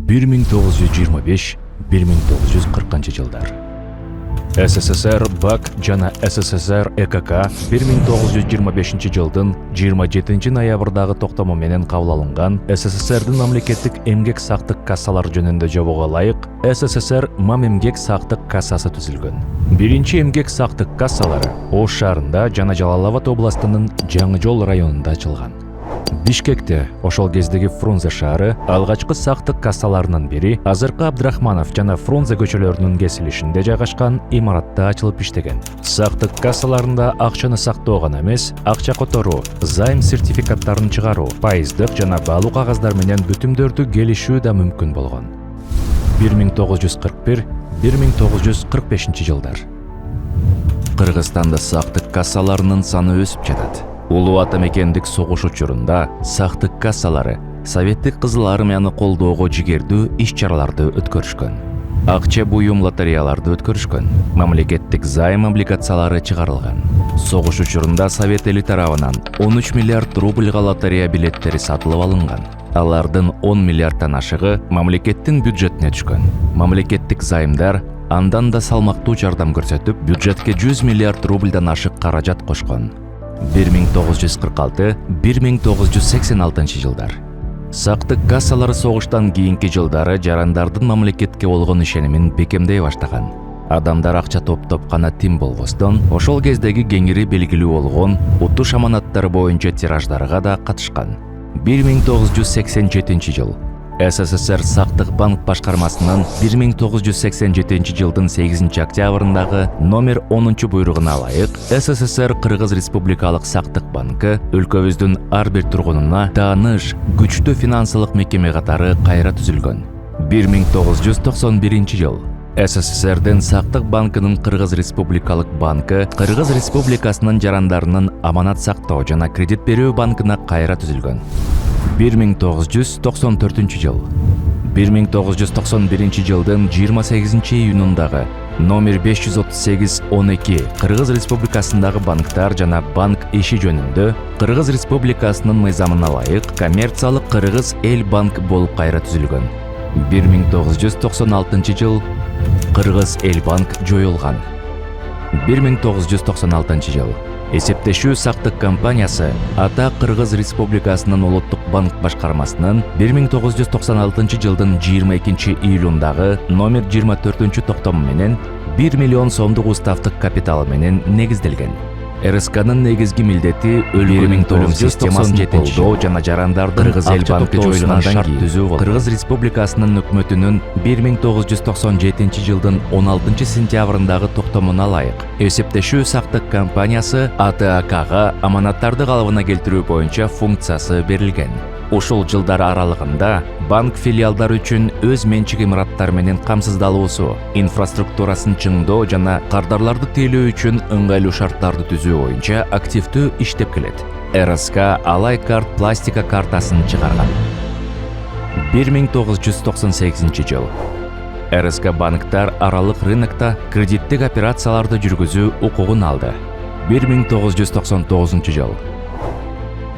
1925-1940 жылдар. СССР БАК жана СССР ЭКК 1925 жылдын 27 ноябрдагы токтому менен кабыл алынган СССРдин мамлекеттик эмгек сактык кассалары жөнүндө жобого ылайык СССР мамемгек сактык кассасы түзүлгөн. Биринчи эмгек сактык кассалары Ош шаарында жана Жалал Абад областынын Жаңы Жол районунда ачылган. Бишкекте, ошол кездеги Фрунзе шаары, алгачкы сактык кассаларынын бири азыркы Абдрахманов жана Фрунзе көчөлөрүнүн кесилишинде жайгашкан имаратта ачылып иштеген. Сактык кассаларында акчаны сактоо гана эмес, акча которуу, займ сертификаттарын чыгаруу, пайыздык жана баалуу кагаздар менен бүтүмдөрдү келишүү да мүмкүн болгон. 1941-1945 жылдар. Кыргызстанда сактык кассаларынын саны өсүп жатат. Улуу ата мекендик согуш учурунда сактык кассалары Советтик Кызыл армияны колдоого жигердүү иш-чараларды өткөрүшкөн. Акча буюм лотереяларды өткөрүшкөн. Мамлекеттик займ облигациялары чыгарылган. Согуш учурунда Совет эли тарабынан 13 миллиард рубльга лотерея билеттери сатылып алынган. Алардын 10 миллиардтан ашыгы мамлекеттин бюджетине түшкөн. Мамлекеттик займдар андан да салмактуу жардам көрсөтүп, бюджетке 100 миллиард рубльдан ашык каражат кошкон. 1946-1986 жылдар. Сактык кассалары согуштан кийинки жылдары жарандардын мамлекетке болгон ишенимин бекемдей баштаган. Адамдар акча топтоп гана тим болбостон, ошол кездеги кеңири белгилүү болгон утуш аманаттары боюнча тираждарга да катышкан. 1987 жыл. СССР Сактык банк башкармасынын 1987 жылдын 8 октябрындагы номер 10 буйругуна ылайык СССР Кыргыз Республикалык Сактык банкы өлкөбүздүн ар бир тургунуна тааныш, күчтүү финансылык мекеме катары кайра түзүлгөн. 1991 жыл. СССРдин Сактык банкынын Кыргыз Республикалык банкы Кыргыз Республикасынын жарандарынын аманат сактоо жана кредит берүү банкына кайра түзүлгөн. 1994 жыл. 1991 жылдын 28 июнундагы номер 538-12 Кыргыз Республикасындагы банктар жана банк иши жөнүндө Кыргыз Республикасынын мыйзамына ылайык коммерциялык Кыргыз эл банк болуп кайра түзүлгөн. 1996 жыл. Кыргыз эл банк жоюлган. 1996 жыл. Эсептешүү сактык компаниясы ата Кыргыз Республикасынын улуттук банк башкармасынын 1996 жылдын 22 июлундагы номер 24 токтому менен 1 миллион сомдук уставдык капиталы менен негизделген. РСКнын негизги милдети өлкөнүн төлөм системасын колдоо жана жарандарды Кыргыз эл банкы жоюлгандан кийин Кыргыз Республикасынын өкмөтүнүн 1997 жылдын 16 сентябрындагы токтомуна ылайык эсептешүү сактык компаниясы АТАКга аманаттарды калыбына келтирүү боюнча функциясы берилген. Ушул жылдар аралыгында банк филиалдары үчүн өз менчик имараттар менен камсыздалуусу, инфраструктурасын чыңдоо жана кардарларды тейлөө үчүн ыңгайлуу шарттарды түзүү боюнча активдүү иштеп келет. РСК Алай карт пластика картасын чыгарган. 1998 жыл. РСК банктар аралык рынокто кредиттик операцияларды жүргүзүү укугун алды. 1999 жыл.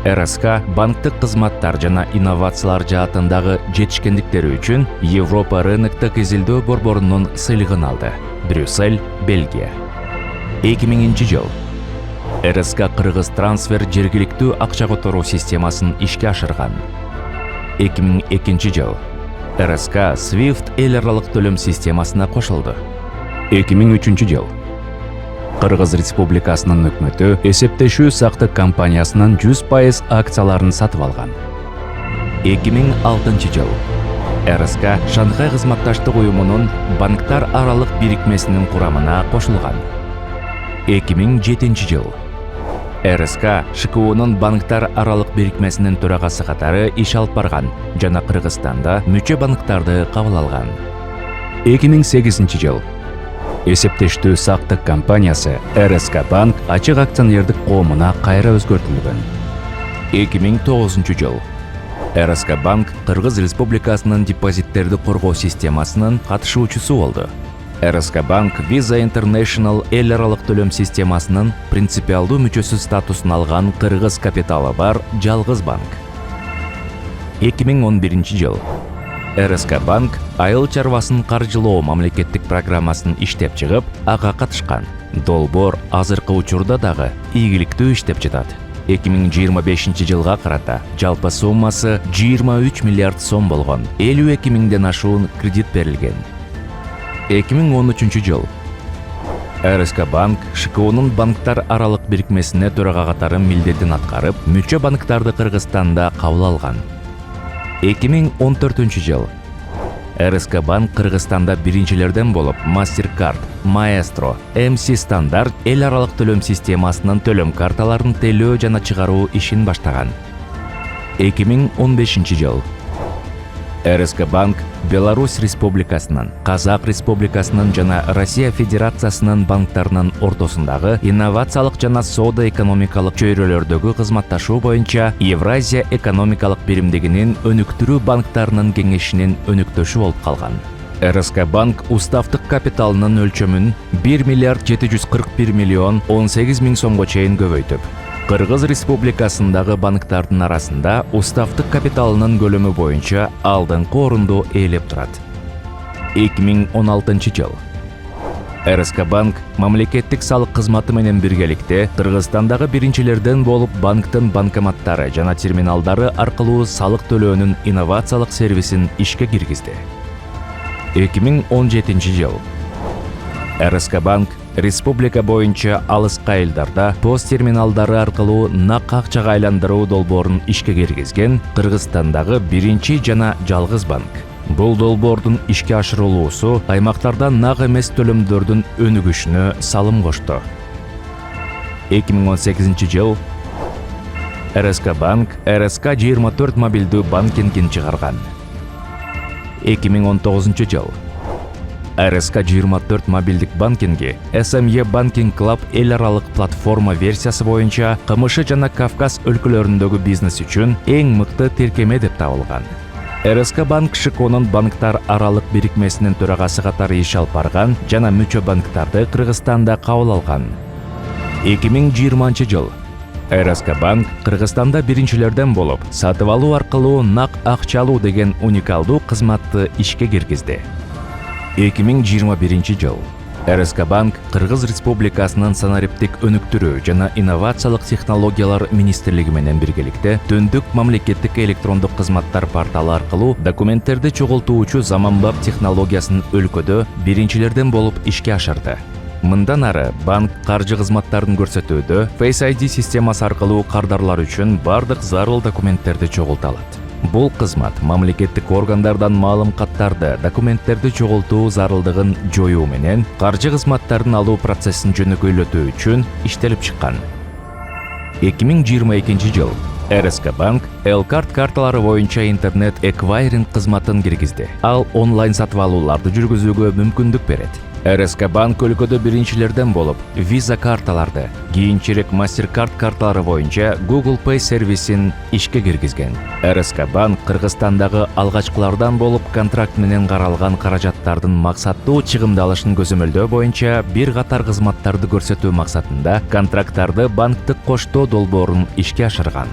РСК банктык кызматтар жана инновациялар жаатындагы жетишкендиктери үчүн Европа рыноктук изилдөө борборунун сыйлыгын алды. Брюссель, Бельгия. 2000 жыл. РСК Кыргыз трансфер жергиликтүү акча которуу системасын ишке ашырган. 2002 жыл. РСК SWIFT эл аралык төлөм системасына кошулду. 2003 жыл. Кыргыз Республикасынын өкмөтү эсептешүү сактык компаниясынын 100% акцияларын сатып алган. 2006 жыл. РСК Шанхай кызматташтык уюмунун банктар аралык бирикмесинин курамына кошулган. 2007 жыл. РСК ШКУнун банктар аралык бирикмесинин төрагасы катары иш алып барган жана Кыргызстанда мүчө банктарды кабыл алган. 2008 жыл. Эсептештүү сактык компаниясы РСК банк ачык акционердик коомуна кайра өзгөртүлгөн. 2009 жыл. РСК банк Кыргыз Республикасынын депозиттерди коргоо системасынын катышуучусу болду. РСК банк Visa International эл аралык төлөм системасынын принципиалдуу мүчөсү статусун алган кыргыз капиталы бар жалгыз банк. 2011 жыл. РСК банк айыл чарбасын каржылоо мамлекеттик программасын иштеп чыгып, ага катышкан. Долбоор азыркы учурда дагы ийгиликтүү иштеп жатат. 2025 жылга карата жалпы суммасы 23 миллиард сом болгон, 52 миңден ашуун кредит берилген. 2013 жыл РСК банк ШКУнун банктар аралык бирикмесине төрага катары милдетин аткарып, мүчө банктарды Кыргызстанда кабыл алган. 2014 жыл РСК банк Кыргызстанда биринчилерден болуп MasterCard, Maestro, MC стандарт эл аралык төлөм системасынын төлөм карталарын тейлөө жана чыгаруу ишин баштаган. 2015 жыл РСК банк Беларусь Республикасынын, Казак Республикасынын жана Россия Федерациясынын банктарынын ортосундагы инновациялык жана соода экономикалык чөйрөлөрдөгү кызматташуу боюнча Евразия экономикалык биримдигинин өнүктүрүү банктарынын кеңешинин өнүктөшү болуп калган. РСК банк уставдык капиталынын өлчөмүн 1 миллиард 741 миллион 18 миң сомго чейин көбөйтүп, Кыргыз Республикасындагы банктардын арасында уставдык капиталынын көлөмү боюнча алдыңкы орунду ээлеп турат. 2016 жыл РСК банк мамлекеттик салык кызматы менен биргеликте Кыргызстандагы биринчилерден болуп банктын банкоматтары жана терминалдары аркылуу салык төлөөнүн инновациялык сервисин ишке киргизди. 2017 жыл РСК банк республика боюнча алыскы айылдарда пост терминалдары аркылуу нак акчага айландыруу долбоорун ишке киргизген Кыргызстандагы биринчи жана жалгыз банк. Бул долбоордун ишке ашырылуусу аймактарда нак эмес төлөмдөрдүн өнүгүшүнө салым кошту. 2018 жыл РСК банк РСК 24 мобилдүү банкингин чыгарган. 2019 жыл РСК 24 мобилдик банкинги SME Banking Club эл аралык платформа версиясы боюнча КМШ жана Кавказ өлкөлөрүндөгү бизнес үчүн эң мыкты тиркеме деп табылган. РСК банк ШКУнун банктар аралык бирикмесинин төрагасы катары иш алып барган жана мүчө банктарды Кыргызстанда кабыл алган. 2020 жыл РСК банк Кыргызстанда биринчилерден болуп, сатып алуу аркылуу нак акча алуу деген уникалдуу кызматты ишке киргизди. 2021 жыл РСК банк Кыргыз Республикасынын санариптик өнүктүрүү жана инновациялык технологиялар министрлиги менен биргеликте Түндүк мамлекеттик электрондук кызматтар порталы аркылуу документтерди чогултуучу заманбап технологиясын өлкөдө биринчилерден болуп ишке ашырды. Мындан ары банк каржы кызматтарын көрсөтүүдө Face ID системасы аркылуу кардарлар үчүн бардык зарыл документтерди чогулта алат. Бул кызмат мамлекеттик органдардан маалым каттарды, документтерди чогултуу зарылдыгын жоюу менен каржы кызматтарын алуу процессин жөнөкөйлөтүү үчүн иштелип чыккан. 2022 жыл РСК банк L-карт карталары боюнча интернет эквайринг кызматын киргизди. Ал онлайн сатып алууларды жүргүзүүгө мүмкүндүк берет. РСК банк өлкөдө биринчилерден болуп, Visa карталарды, кийинчерээк MasterCard карталары боюнча Google Pay сервисин ишке киргизген. РСК банк Кыргызстандагы алгачкылардан болуп, контракт менен каралган каражаттардын максаттуу чыгымдалышын көзөмөлдөө боюнча бир катар кызматтарды көрсөтүү максатында контракттарды банктык коштоо долбоорун ишке ашырган.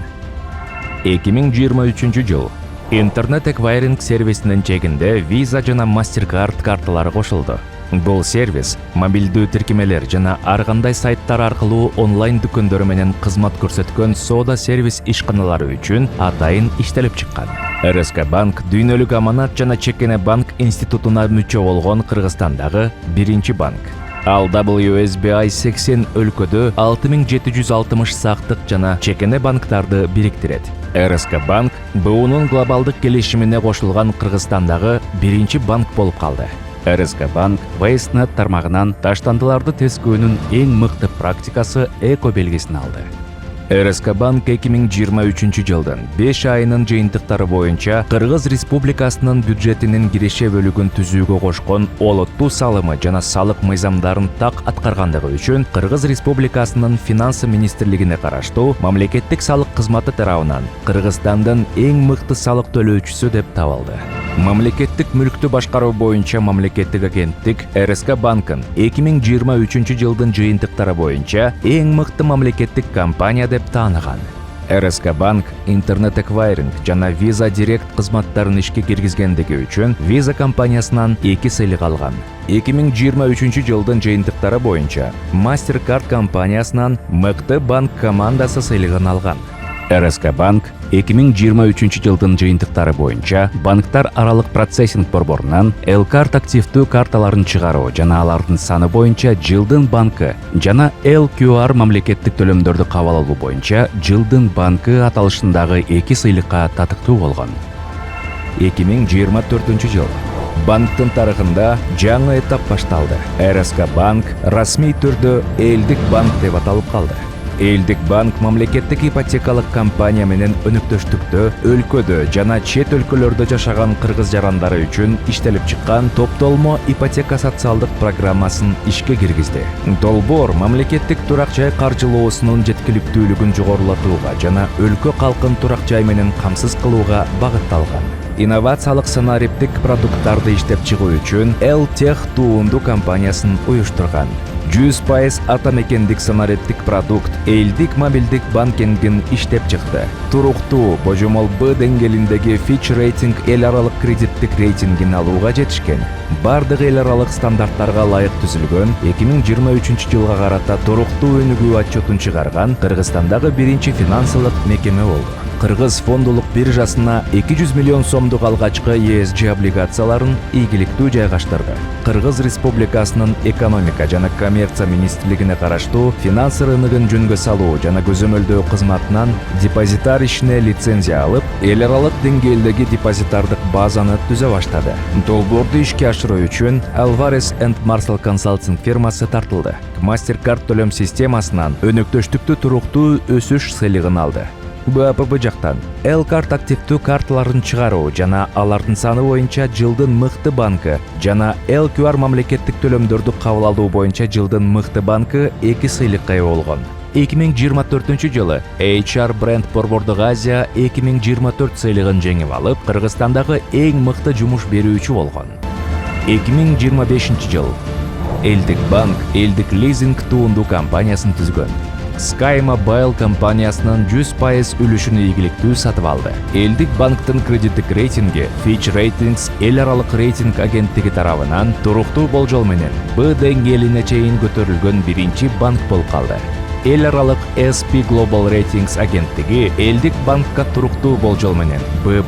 2023 жыл интернет эквайринг сервисинин чегинде Visa жана MasterCard карталары кошулду. Бул сервис мобилдүү тиркемелер жана ар кандай сайттар аркылуу онлайн дүкөндөр менен кызмат көрсөткөн соода сервис ишканалары үчүн атайын иштелип чыккан. РСК банк дүйнөлүк аманат жана чекене банк институтуна мүчө болгон Кыргызстандагы биринчи банк. Ал WSBI 80 өлкөдө 6760 сактык жана чекене банктарды бириктирет. РСК банк БУнун глобалдык келишимине кошулган Кыргызстандагы биринчи банк болуп калды. РСК банк Wastenet тармагынан таштандыларды тескөөнүн эң мыкты практикасы эко белгисин алды. РСК банк 2023 жылдын 5 айынын жыйынтыктары боюнча Кыргыз Республикасынын бюджетинин киреше бөлүгүн түзүүгө кошкон олоттуу салымы жана салык мыйзамдарын так аткаргандыгы үчүн Кыргыз Республикасынын финансы министрлигине караштуу мамлекеттик салык кызматы тарабынан Кыргызстандын эң мыкты салык төлөөчүсү деп табылды. Мамлекеттик мүлктү башкаруу боюнча мамлекеттик агенттик РСК банкын 2023 жылдын жыйынтыктары боюнча эң мыкты мамлекеттик компания деп тааныган. РСК банк интернет эквайринг жана Visa Direct кызматтарын ишке киргизгендиги үчүн Visa компаниясынан 2 сыйлык алган. 2023 жылдын жыйынтыктары боюнча MasterCard компаниясынан мыкты банк командасы сыйлыгын алган. РСК банк 2023 жылдын жыйынтыктары боюнча банктар аралык процессинг борборунан L-карт активдүү карталарын чыгаруу жана алардын саны боюнча жылдын банкы жана LQR мамлекеттик төлөмдөрдү кабыл алуу боюнча жылдын банкы аталышындагы 2 сыйлыкка татыктуу болгон. 2024 жыл банктын тарыхында жаңы этап башталды. РСК банк расмий түрдө элдик банк деп аталып калды. Элдик банк мамлекеттик ипотекалык компания менен өнөктөштүктө өлкөдө жана чет өлкөлөрдө жашаган кыргыз жарандары үчүн иштелип чыккан топтолмо ипотека социалдык программасын ишке киргизди. Долбоор мамлекеттик турак жай каржылоосунун жеткиликтүүлүгүн жогорулатууга жана өлкө калкын турак жай менен камсыз кылууга багытталган. Инновациялык санариптик продукттарды иштеп чыгуу үчүн L-Tech туунду компаниясын уюштурган. 100% ата мекендик санариптик продукт элдик мобилдик банкингин иштеп чыкты. Туруктуу божомол Б деңгээлиндеги Fitch рейтинг эл аралык кредиттик рейтингин алууга жетишкен. Бардык эл аралык стандарттарга ылайык түзүлгөн 2023 жылга карата туруктуу өнүгүү отчетун чыгарган Кыргызстандагы биринчи финансылык мекеме болду. Кыргыз фондулук биржасына 200 миллион сомдук алгачкы ESG облигацияларын ийгиликтүү жайгаштырды. Кыргыз Республикасынын экономика жана коммерция министрлигине караштуу финанс рыногун жөнгө салуу жана көзөмөлдөө кызматынан депозитар ишине лицензия алып, эл аралык деңгээлдеги депозитардык базаны түзө баштады. Долбоорду ишке ашыруу үчүн Alvarez & Marsal Consulting фирмасы тартылды. MasterCard төлөм системасынан өнөктөштүктүү туруктуу өсүш сыйлыгын алды. БАПБ жактан L-карт активдүү карталарын чыгаруу жана алардын саны боюнча жылдын мыкты банкы жана LQR мамлекеттик төлөмдөрдү кабыл алуу боюнча жылдын мыкты банкы 2 сыйлыкка ээ болгон. 2024 жылы HR бренд Борбордук Азия 2024 сыйлыгын жеңип алып, Кыргызстандагы эң мыкты жумуш берүүчү болгон. 2025 жыл Элдик банк элдик лизинг туунду компаниясын түзгөн. Sky Mobile компаниясынын 100% үлүшүн ийгиликтүү сатып алды. Элдик банктын кредиттик рейтинги Fitch Ratings эл аралык рейтинг агенттиги тарабынан туруктуу болжол менен Б деңгээлине чейин көтөрүлгөн биринчи банк болуп калды. Эл аралык SP Global Ratings агенттиги элдик банкка туруктуу болжол менен B+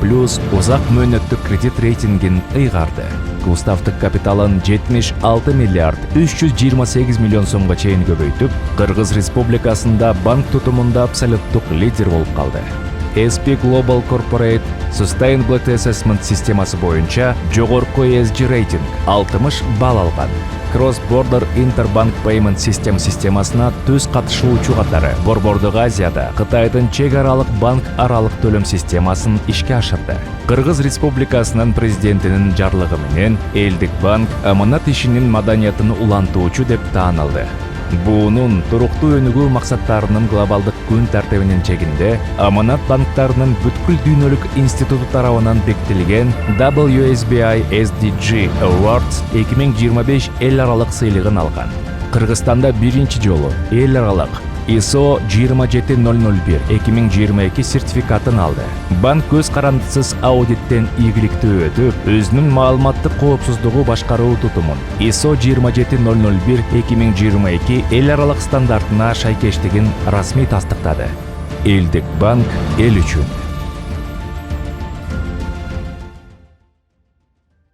узак мөөнөттүк кредит рейтингин ыйгарды. Уставдык капиталын 76 миллиард 328 миллион сомго чейин көбөйтүп, Кыргыз Республикасында банк тутумунда абсолюттук лидер болуп калды. SP Global Corporate Sustainability Assessment системасы боюнча жогорку ESG рейтинг 60 балл алган. Cross Border Interbank Payment системасына түз катышуучу катары Борбордук Азияда Кытайдын чек аралык банк аралык төлөм системасын ишке ашырды. Кыргыз Республикасынын президентинин жарлыгы менен Элдик банк аманат ишинин маданиятын улантуучу деп таанылды. Буунун туруктуу өнүгүү максаттарынын глобалдык күн тартибинин чегинде аманат банктарынын бүткүл дүйнөлүк институту тарабынан бекитилген WSBI SDG Awards 2025 эл аралык сыйлыгын алган. Кыргызстанда биринчи жолу эл аралык ISO 27001 2022 сертификатын алды. Банк көз карандысыз аудиттен ийгиликтүү өтүп, өзүнүн маалыматтык коопсуздугу башкаруу тутумун ISO 27001 2022 эл аралык стандартына шайкештигин расмий тастыктады. Элдик банк эл үчүн